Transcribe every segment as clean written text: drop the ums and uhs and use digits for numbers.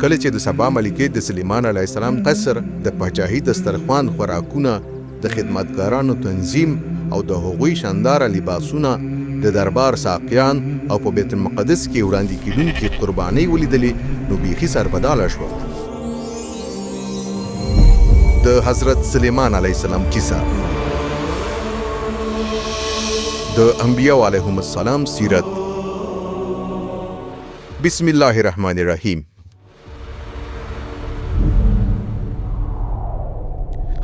کله چې د سبا ملکې د سلیمان علیه السلام قصر د پاچاهي دسترخوان خوراکونه د خدمتګارانو تنظیم او د هغوی شانداره لباسونه د دربار ساقیان او په بیت المقدس کې وړاندې کېدونکې قربانۍ ولیدلې نو بیخي سربداله شوه. د حضرت سلیمان علیه السلام کیسه. د انبیاء علیهم السلام سیرت. بسم الله الرحمن الرحیم.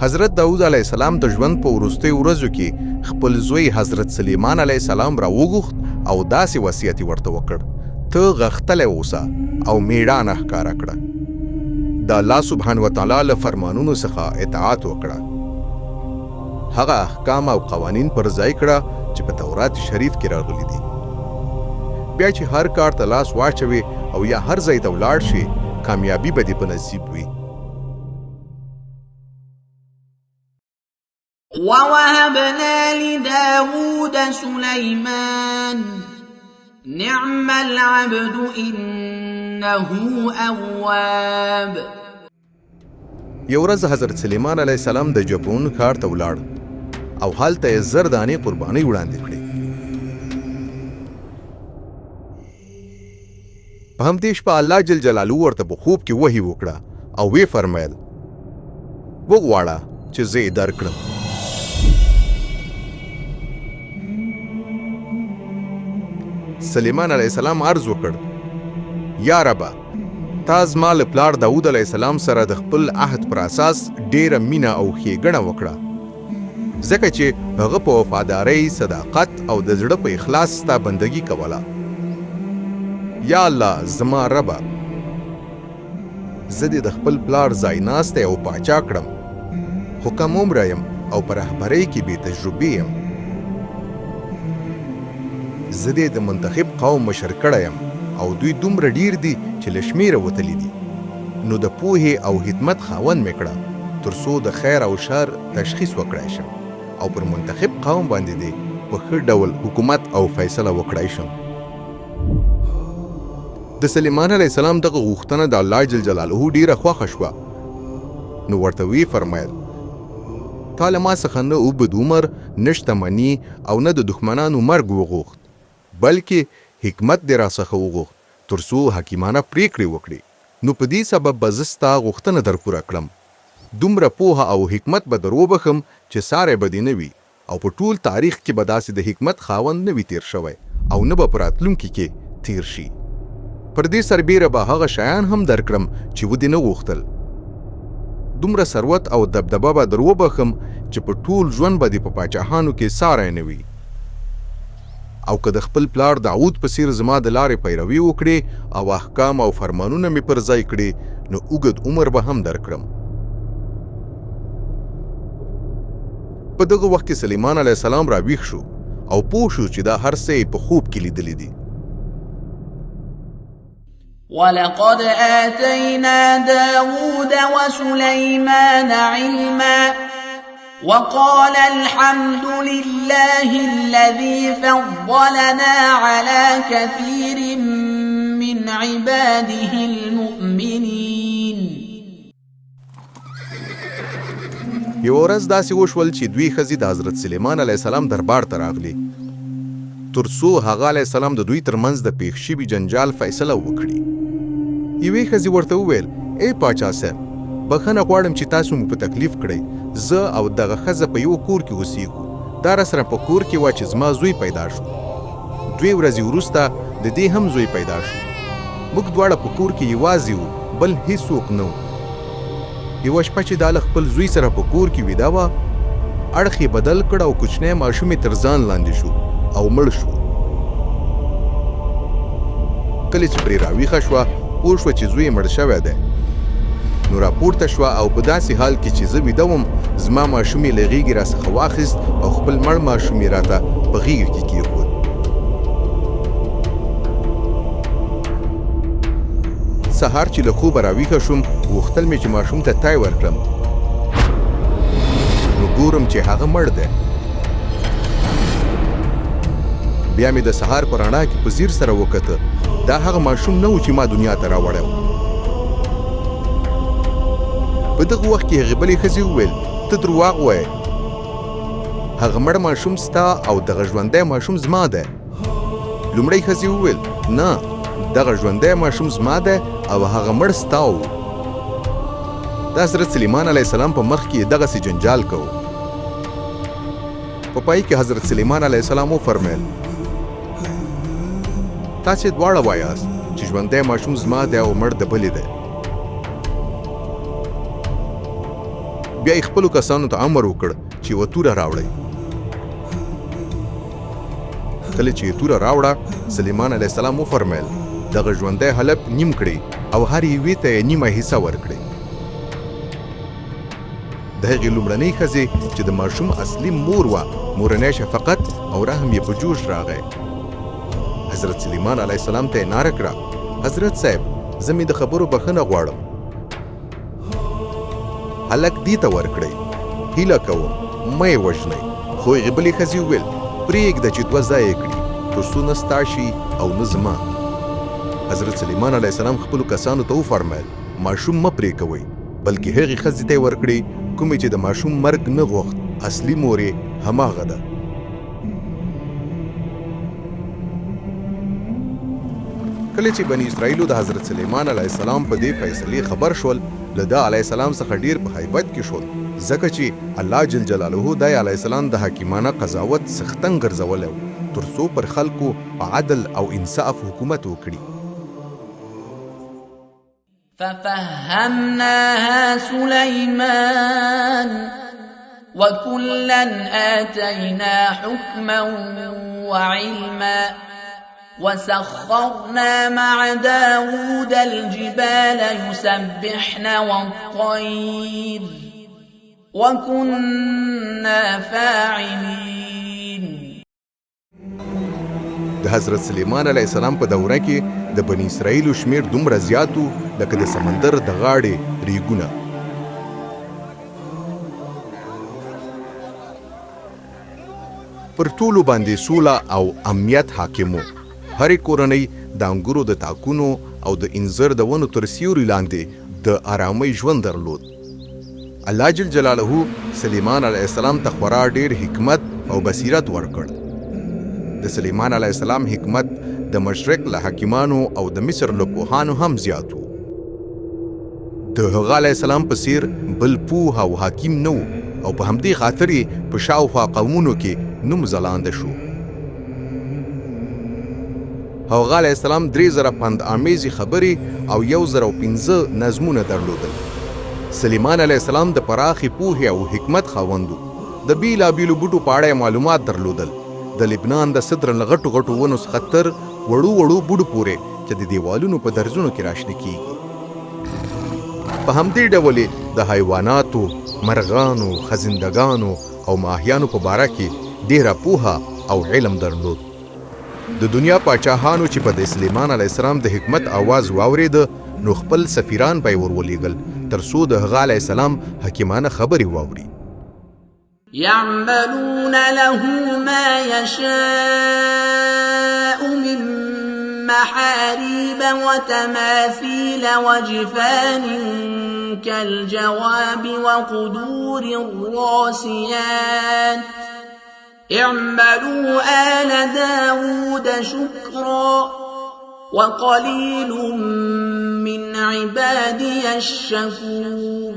حضرت داود علیه السلام د ژوند په وروستیو ورځو کې خپل زوی حضرت سلیمان علیه السلام را وغوښت او داسې وصیت یې ورته وکړ: ته غښتلی اوسه او میړانه ښکاره کړه. د الله سبحانه وتعالی له فرمانونو څخه اطاعت وکړه. هغه احکام او قوانین پر ځای کړه چې په تورات شریف کې راغلي دي. بیا چې هر کار ته لاس واچوي او یا هر ځای ته ولاړ شي، کامیابي به دې په نصیب وي. وَوَهَبْنَا لِدَاوُودَ سُلَيْمَانَ نِعْمَ الْعَبْدُ إِنَّهُ أَوَّابٌ. یو ورځ حضرت سلیمان علیه السلام د جبون ښار ته ولاړ او هلته یې زر دانې قربانۍ وړاندې کړې. په همدې شپه الله جل جلاله ورته په خوب کې وحی وکړه او وی فرمایل: وغواړه چې زه یې درکړم. سلیمان علیه السلام عرض وکړ: یا ربه، تا زما له پلار داود علیه السلام سره د خپل عهد پر اساس ډیره مینه او ښېګڼه وکړه، ځکه چې هغه په وفادارۍ، صداقت او د زړه په اخلاص ستا بندګي کوله. یا الله زما ربه، زه دې د خپل پلار ځایناستی او پاچا کړم، خو کم عمره یم او په رهبرۍ کې بې تجربې یم. زه دې د منتخب قوم مشر کړی یم او دوی دومره ډیر دي چې له شمېره وتلي دي. نو د پوهې او حکمت خاوند مې کړه تر څو د خیر او شر تشخیص وکړای شم او پر منتخب قوم باندې دې په ښه ډول حکومت او فیصله وکړای شم. د سلیمان علیه السلام دغه غوښتنه د الله جل جلاله ډیره خوښه شوه. نو ورته وی فرمایل: تا له ما څخه نه اوږد عمر، نه شتمني او نه د دښمنانو مرګ وغوښت، بلکې حکمت دې راڅخه وغوښت تر څو حکیمانه پریکړې وکړي. نو په دې سبب به زه ستا غوښتنه در پوره کړم. دومره پوهه او حکمت به در وبخم چې ساری به دې نه وي او په ټول تاریخ کې به داسې د حکمت خاوند نه وي تیر شوی او نه به په راتلونکي کې تیر شي. پر دې سربیره به هغه شیان هم درکړم چې ودې نه غوښتل. دومره ثروت او دبدبه به در وبخم چې په ټول ژوند به دې په پاچاهانو کې ساری نه وي. او که د خپل پلار داود په څیر زما د لارې پیروي وکړي او احکام او فرمانونه مې پر ځای کړي، نو اوږد عمر به هم درکړم. په دغه وخت کې سلیمان علیه السلام راویښ شو او پوه شو چې دا هر څه یې په خوب کې لیدلی دي. وَلَقَدْ آتَيْنَا دَاوُودَ وَسُلَيْمَانَ عِلْمًا وَقَالَ الْحَمْدُ لِلَّهِ الَّذِي فَضَّلَنَا عَلَى كَثِيرٍ مِّنْ عِبَادِهِ الْمُؤْمِنِينَ. یو ورځ داسې وشول چې دوی ښځې د حضرت سلیمان علیه السلام دربار ته راغلي تر څو هغه علیه السلام د دوی ترمنځ د پېښ شوي جنجال فیصله وکړي. یوې ښځې ورته وویل: ای پاچا صاحب، بخښنه غواړم چې تاسو مو په تکلیف کړی. زه او دغه ښځه په یو کور کې اوسېږو. دا راسره په کور کې وه چې زما زوی پیدا شو. 2 ورځې وروسته د دې هم زوی پیدا شو. موږ دواړه په کور کې یوازې وو، بل هیڅوک نه و. یوه شپه چې دا له خپل زوی سره په کور کې ویده وه، اړخ یې بدل کړ او کوچنی ماشوم یې تر ځان لاندې شو او مړ شو. کله چې پرې راویښه شوه، پوه شوه چې زوی یې مړ شوی دی. نو راپورته شوه او په داسې حال کې چې زه ویده وم، زما ماشوم یې له غېږې راڅخه واخیست او خپل مړ ماشوم یې راته په غېږه کې کېښود. سهار چې له خوبه راویښه شوم، غوښتل مې چې ماشوم ته تای ورکړم، نو ګورم چې هغه مړ دی. بیا مې د سهار په رڼا کې په ځیر سره وکته. دا هغه ماشوم نه و چې ما دنیا ته راوړی و. په دغه وخت کې هغې بلې ښځې وویل ته درواغ وایې، هغه مړ ماشوم ستا او دغه ژوندی ماشوم زما دی. لومړۍ ښځې وویل نه، دغه ژوندی ماشوم زما دی او هغه مړ ستا و. د حضرت سلیمان علیه السلام په مخ کې دغسې جنجال کوو. په پای کې حضرت سلیمان علیه السلام وفرمیل تاسې دواړه وایاست چې ژوندی ماشوم زما دی او مړ د بلې دی. بیا یې خپلو کسانو ته امر وکړ چې یوه توره راوړئ. کله چې یې توره راوړه، سلیمان علیه السلام وفرمیل دغه ژوندی هلک نیم کړئ او هر یوې ته یې نیمه حصه ورکړئ. د هغې لومړنۍ ښځې چې د ماشوم اصلي مور وه، مورنۍ شفقت او رحم یې په جوش راغی. حضرت سلیمان علیه السلام ته یې ناره کړه حضرت صاحب زه مې د خبرو بخښنه غواړم، هلک دې ته ورکړئ، هیله کوم مه یې وژنئ. خو هغې بلې ښځې وویل پرېږده چې دوه ځای یې کړي تر څو نه ستا شي او نه زما. حضرت سلیمان علیه السلام خپلو کسانو ته وفرمیل ماشوم مه پرې کوئ، بلکې هغې ښځې ته یې ورکړئ کومې چې د ماشوم مرګ نه غوښت، اصلي مور یې هماغه ده. کله چې بني اسرائیلو د حضرت سلیمان علیه السلام په دې فیصلې خبر شول، له ده علیه السلام څخه ډیر په هیبت کې شول، ځکه چې الله جل جلاله د علیه السلام د حکیمانه قضاوت څښتن ګرځولی و تر څو پر خلکو په عدل او انصاف حکومت وکړي. ففهمناها سليمان وكلا آتينا حكما وعلما وسخرنا مع داود الجبال يسبحن والطير وكنا فاعلين. د حضرت سلیمان علیه السلام په دوره کې د بني اسرائیلو شمیر دومره زیاتو لکه د سمندر د غاړې ریګونه. پر ټولو باندې سوله او امنیت حاکم و. هرې کورنۍ د انګورو د تاکونو او د انځر د ونو تر سیوري لاندې د آرامۍ ژوند درلود. الله جل جلاله سلیمان علیه السلام ته خورا ډیر حکمت او بصیرت ورکړ. د سلیمان علیه السلام حکمت د مشرق له حکیمانو او د مصر له پوهانو هم زیات و. د هغه علیه السلام په څیر بل پوه او حکیم نه و او په همدې خاطر یې په شاوخوا قومونو کې نوم ځلانده شو. هغه علیه السلام 3000 پند آمیزې خبرې او 1005 نظمونه درلودل. سلیمان علیه السلام د پراخې پوهې او حکمت خاوند و. د بیلابیلو بوټو په اړه معلومات درلودل. د لبنان د صدر له غټو غټو ونو څخه تر وړو وړو بوټو پورې چې د دیوالونو په درزونو کې راشنه کیږي. په همدې ډول د حیواناتو، مرغانو، خزندګانو او ماهیانو په باره کې ډیره پوهه او علم درلود. د دنیا پاچاهانو چې په د سلیمان علیه السلام د حکمت आवाज واورېده نو خپل سفیران به یې ورولېږل تر څو د هغه علیه السلام حکیمانه خبرې واوري. يعملون له ما يشاء من محاريب وتماثيل وجفان كالجواب وقدور الراسيات اعملوا آل داود شكرا وقليل من عبادي الشكور.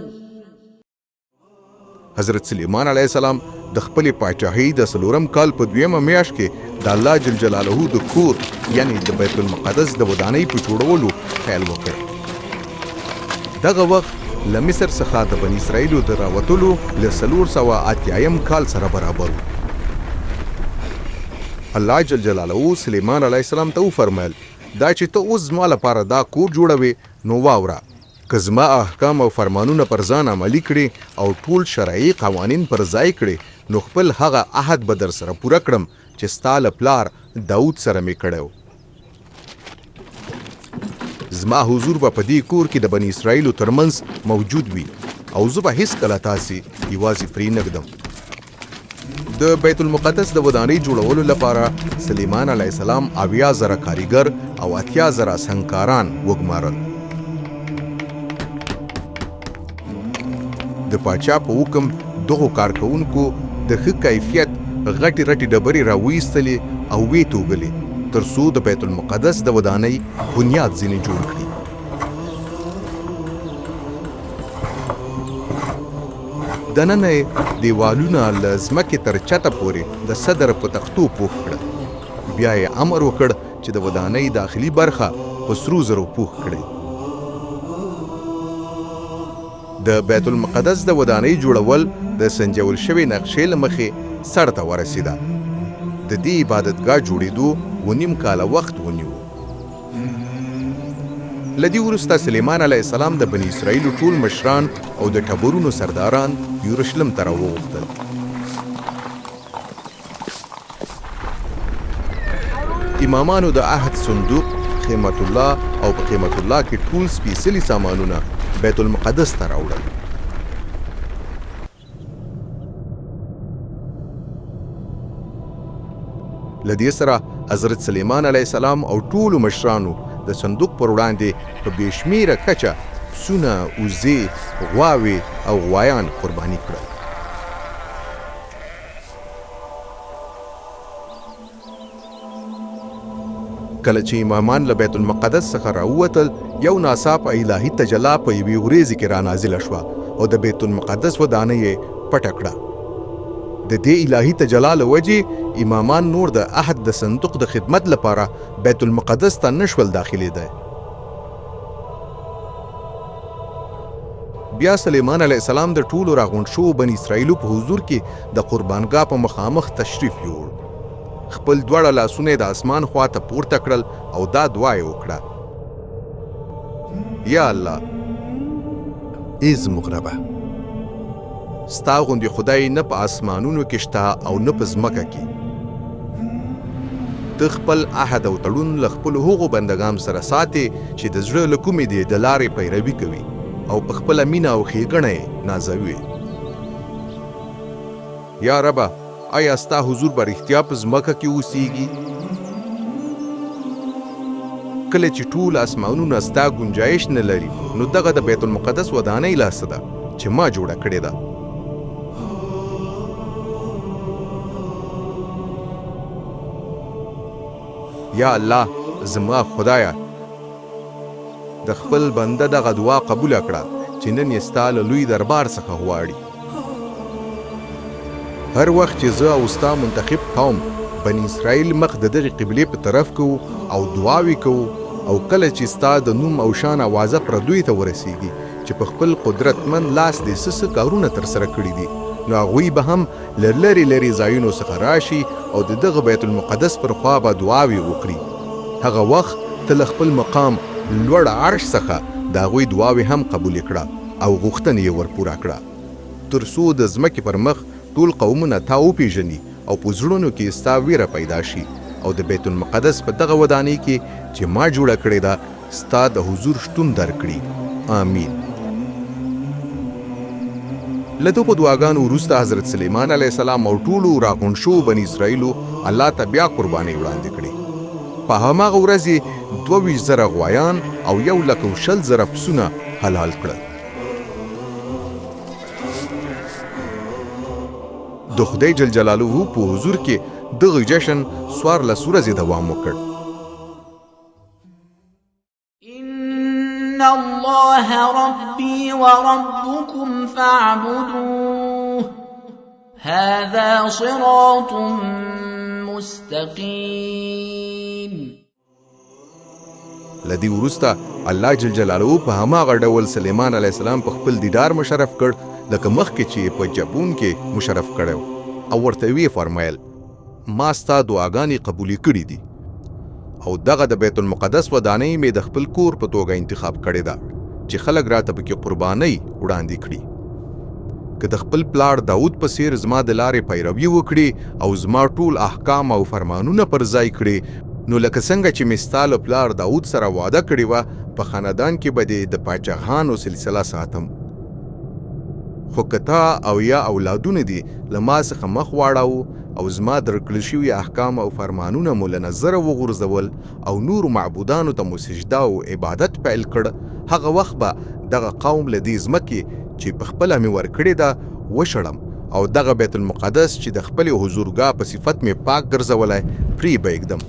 حضرت سلیمان علیه السلام د خپلې پاچاهۍ د 4م کال په 2مه میاشت کې د الله جل جلاله د کور یعنی د بیت المقدس د ودانۍ په جوړولو پیل وکړ. دغه وخت له مصر څخه د بني اسرائیلو د راوتلو له 480 کال سره برابر و. الله جل جلاله سلیمان علیه السلام ته وفرمایل دا چې ته اوس زما لپاره دا کور جوړوې نو واوره، که زما احکام او فرمانونه پر ځان عملي کړي او ټول شرعي قوانین پر ځای کړي نو خپل هغه عهد به در سره پوره کړم چې ستا له پلار داود سره مې کړی و. زما حضور به په دې کور کې د بني اسرائیلو ترمنځ موجود وي او زه به هیڅکله تاسې یوازې پرې نه ږدم. د بیت المقدس د ودانۍ جوړولو لپاره سلیمان علیه السلام 80,000 کاریګر او 80,000 سنګکاران وګمارل. د پاچا په حکم دغو کارکوونکو د ښه کیفیت غټې رټې ډبرې راویستلې او ویې توږلې تر څو د بیت المقدس د ودانۍ بنیاد ځینې جوړ کړي. دننه یې دیوالونه له ځمکې تر چته پورې د صدر په تختو پوښ کړل. بیا یې امر وکړ چې د ودانۍ داخلي برخه په سرو زرو پوښ کړي. د بیت المقدس د ودانۍ جوړول د سنجول شوې نقشې له مخې سر ته ورسېده. د دې عبادتګاه جوړېدو 9 کاله وخت ونیو. له دې وروسته سلیمان علیه السلام د بني اسرائیلو ټول مشران او د ټبرونو سرداران یورشلم ته راوغوښتل. امامانو د عهد صندوق، خیمة الله او په خیمة الله کې ټول سپېڅلي سامانونه بیت المقدس ته راوړل. له دې سره حضرت سلیمان علیه السلام او ټولو مشرانو د صندوق پر وړاندې په بې شمېره کچه پسونه، وزې، غواوې او غوایان قرباني کړل. کله چې امامان له بیت المقدس څخه راووتل، یو ناڅاپه الهي تجلا په یوې وریځې کې رانازله شوه او د بیت المقدس ودانۍ یې پټه کړه. د دې الهي تجلا له وجې امامان نور د عهد د صندوق د خدمت لپاره بیت المقدس ته نشول داخلېدی. بیا سلیمان علیه السلام د ټولو راغونډ شوو بني اسرائیلو په حضور کې د قربانګاه په مخامخ تشریف یووړ. خپل دواړه لاسونه د اسمان خوا ته پورته کړل او دا دعا یې وکړه: یا الله، ای زموږ ربه، ستا غوندې خدای نه په اسمانونو کې شته او نه په ځمکه کې. ته خپل عهد او تړون له خپلو هغو بندګانو سره ساتې چې د زړه له کومې دې د لارې پیروي کوي او په خپله مینه او ښېګڼه یې نازوي. یا ربه، آیا ستا حضور به رښتیا په ځمکه کې اوسیږي؟ کله چې ټول اسمانونه ستا ګنجایش نه لري، نو دغه د بیت المقدس ودانۍ لا څه ده چې ما جوړه کړې ده. یا الله، زما خدایه، د خپل بنده دغه دعا قبوله کړه چې نن یې ستا له لوی دربار څخه غواړي. هر وخت چې زه او ستا منتخب قوم بني اسرائیل مخ د دغې قبلې په طرف کوو او دعاوې کوو، او کله چې ستا د نوم او شان اوازه پردوی ته ورسیږي چې په خپل قدرتمند لاس دې څه کارونه ترسره کړي دي، نو هغوی به هم له لرې لرې ځایونو څخه راشي او د دغه بیت المقدس پر خوا به دعاوې وکړي. هغه وخت ته له خپل مقام لوړ عرش څخه د هغوی دعاوې هم قبول کړه او غوښتنې یې ورپوره کړه، تر څو د ځمکې پر مخ ټول قومونه تا وپېژني او په زړونو کې ستا ویره پیدا شي او د بیت المقدس په دغه ودانۍ کې چې ما جوړه کړې ده ستا د حضور شتون درکړي. آمین. له دغو دعاګانو وروسته حضرت سلیمان علیه السلام او ټولو راغونډ شوو بني اسرائیلو الله ته بیا قربانۍ وړاندې کړې. په هماغه ورځ یې 22,000 غوایان او 1,60,000 پسونه حلال کړل. د خدای جل جلاله په حضور کې دغه جشن 14 ورځې دوام وکړ. إن الله ربي وربكم فاعبدوه هذا صراط مستقيم. لدی وروسته الله جل جلاله په هماغه ډول سلیمان علیه السلام په خپل دیدار مشرف کړ لکه مخکې چې په جبون کې مشرف کړو او ورته وی فرمایل: ما ستا دعاګانې قبولې کړې دي او دغه د بیت المقدس ودانۍ مې د خپل کور په توګه انتخاب کړې ده چې خلک راته پکې قربانۍ وړاندې کړي. که د خپل پلار داود په څیر زما د لارې پیروي وکړي او زما ټول احکام او فرمانونه پر ځای کړي، نو لکه څنګه چې مې ستا له پلار داود سره وعده کړې وه، په خاندان کې به دې د پاچاهانو سلسله ساتم. خو که تا او یا اولادونه دي له ما څخه مخ واړاوه او زما درکړل شوي احکام او فرمانونه مو له نظره وغورځول او نورو معبودانو ته مو سجده او عبادت پیل کړ، هغه وخت به دغه قوم له دې ځمکې چې په خپله مې ورکړې ده وشړم او دغه بیت المقدس چې د خپلې حضورګاه په صفت مې پاک ګرځولی پرې به ږدم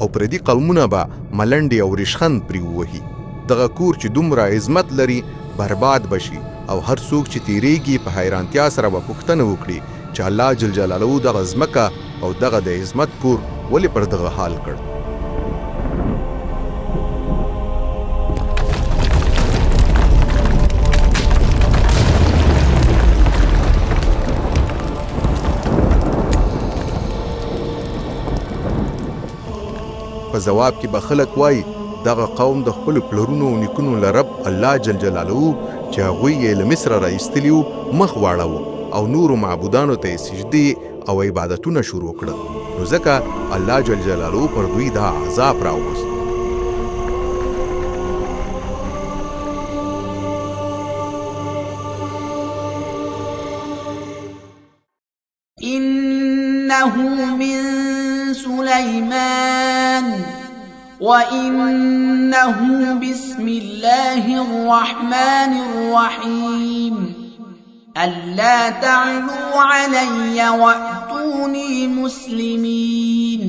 او پردي قومونه به ملنډې او ریشخند پرې ووهي. دغه کور چې دومره عظمت لري برباد بشي او هر څوک چې تیریږي په حیرانتیا سره به پوښتنه وکړي چې الله جل جلاله دغه ځمکه او دغه د عظمت کور ولې پر دغه حال کړ. په جواب کې به خلک وایي دغه قوم د خپلو پلرونو او نیکونو له رب الله جل جلاله چې هغوی یې له مصره راایستلي وو مخ واړاوه او نورو معبودانو ته یې سجدې او عبادتونه شروع کړل، نو ځکه الله جل جلاله پر دوی دا عذاب راوست. إنه من سليمان وإنه بسم الله الرحمن الرحيم ألا تعلوا علي وأتوني مسلمين.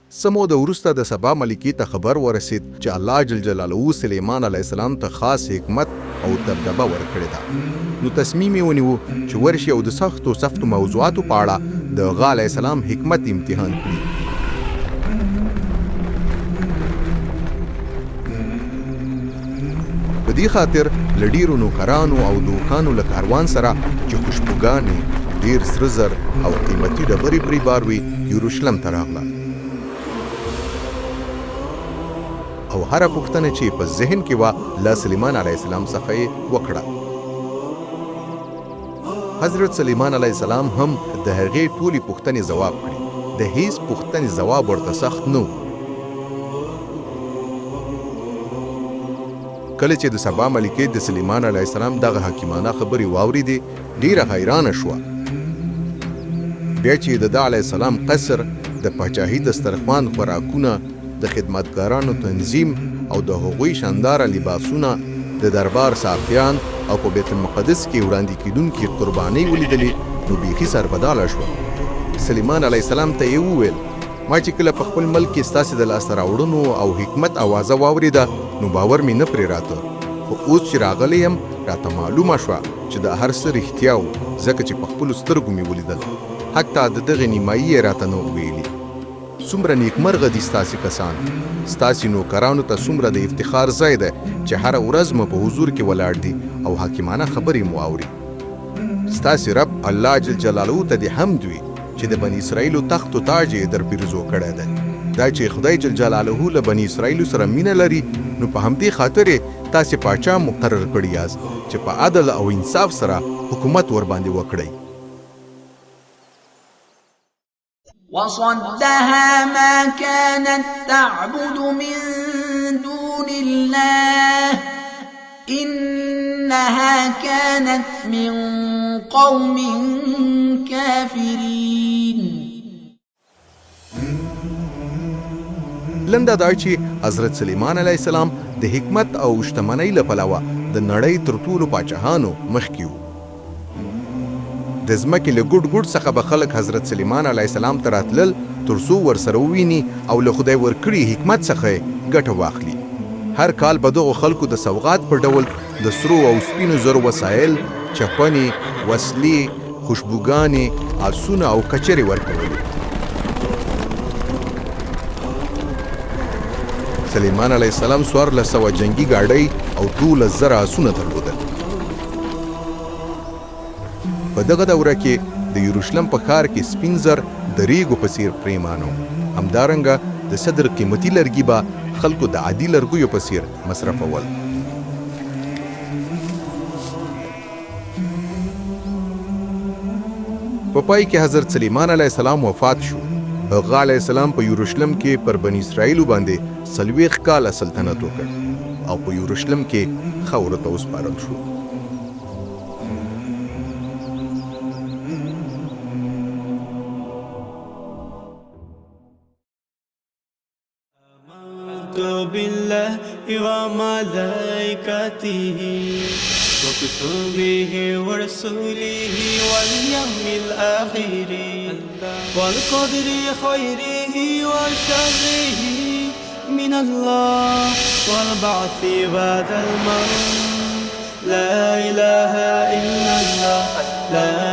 سمو د وروسته د سبا ملکې ته خبر ورسید چې الله جل جلاله سلیمان علیه السلام ته خاص حکمت او دبدبه ورکړې ده. نو تصمیم یې ونیو چې ورشي او د سختو موضوعاتو په اړه د هغه علیه السلام حکمت امتحان کړي. په دې خاطر له ډېرو نوکرانو او دوکانو له کاروان سره چې خوشبوګانې ډېر سره زر او قیمتي ډبرې پرې بار وي یروشلم ته راغله او هره پوښتنه چې په ذهن کې وه له سلیمان علیه السلام څخه یې وکړه. حضرت سلیمان علیه السلام هم د هغې ټولې پوښتنې ځواب کړي. د هیڅ پوښتنې ځواب ورته سخت نه و. کله چې د سبا ملکې د سلیمان علیه السلام دغه حکیمانه خبرې واورېدې ډېره حیرانه شوه. بیا چې د ده علیه السلام قصر، د پاچاهي دسترخوان خوراکونه، د خدمتګارانو تنظیم او د هغوی شانداره لباسونه، د دربار ساقیان او په بیت المقدس کې وړاندې کیدونکې قربانۍ ولیدلې نو بیخي سربداله شوه. سلیمان علیه السلام ته یې وویل ما چې کله په خپل ملک کې ستاسې د لاسته راوړنو او حکمت اوازه واورېده نو باور مې نه پرې راته، خو اوس چې راغلی یم راته معلومه شوه چې دا هر څه رښتیا و ځکه چې په خپلو سترګو مې ولیدل. حتی د دغې نیمایي یې راته نه ویلي. څومره نیکمرغه دي ستاسې کسان، ستاسې نوکرانو ته څومره د افتخار ځای دی چې هره ورځ مو په حضور کې ولاړ دي او حکیمانه خبرې مو اوري. ستاسې رب الله جل جلاله ته دې حمد وي چې د بني اسرائیلو تخت و تاج یې در پیرزو کړی دی. دا چې خدای جل جلاله له بني اسرائیلو سره مینه لري نو په همدې خاطر یې تاسې پاچا مقرر کړي یاست چې په عدل او انصاف سره حکومت ورباندې وکړئ. وصدها ما كانت تعبد من دون الله إنها كانت من قوم كافرين. لنډه دا چې حضرت سلیمان علیه السلام د حکمت او شتمنۍ له پلوه د نړۍ تر ټولو پاچاهانو مخکې و. د ځمکې له ګوټ ګوټ څخه به خلک حضرت سلیمان علیه السلام ته راتلل تر څو ورسره وویني او له خدای ورکړي حکمت څخه یې ګټه واخلي. هر کال به دغو خلکو د سوغات په ډول د سرو او سپینو زرو وسایل، چپنې، وسلې، خوشبوګانې، آسونه او کچرې ورکولې. سلیمان علیه السلام 1400 جنگي ګاډۍ او 12,000 آسونه درلودل. په دغه دوره کې د یروشلم په ښار کې سپین زر د ریګو په څیر پریمانو. همدارنګه د صدر قیمتي لرګي به خلکو د عادي لرګیو په څیر مصرفول. په پای کې حضرت سلیمان علیه السلام وفات شو. هغه علیه السلام په یروشلم کې پر بني اسرائیلو باندې 40 کاله سلطنت وکړ او په یروشلم کې خاورو ته وسپارل شو. بالله وما وملائكته وكتبه ورسله واليوم الآخر والقدر خيره وشره من الله والبعث بعد الموت لا إله إلا الله لا